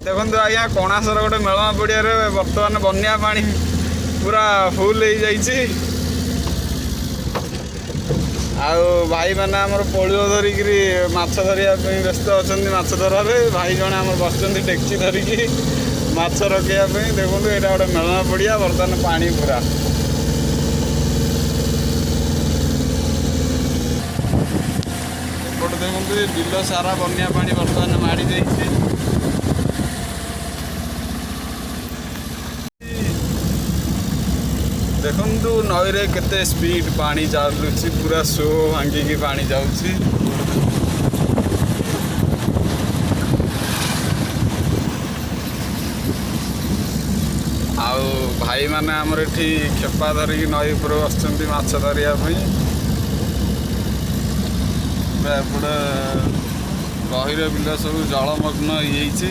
देखो आज्ञा कणासर गोटे मेलमा पड़िया बर्तमान बन्या पानी पूरा फुल हो जाइए। आउ भाई मैंने आमर पोलिओ धरिक माछ धरिया व्यस्त अच्छा माछ धरार भाई जड़े आम बस डेक्ची धरिकी माछ रखापी देखो यहाँ गोटे मेलना पड़िया बर्तमान पानी पूरा एपटे देखो बिल सारा बन्या पानी बर्तमान माड़ी जाइए। देखु नई रे केते स्पीड पानी चलुची पूरा सो भांगिकी पानी जाऊँगी। आउ भाई माने आमर एठी खेपा धरिकी नई उपर बसचंती माछ धरिया पई। एपटे गहिर बिल सब जलमग्न होइछि।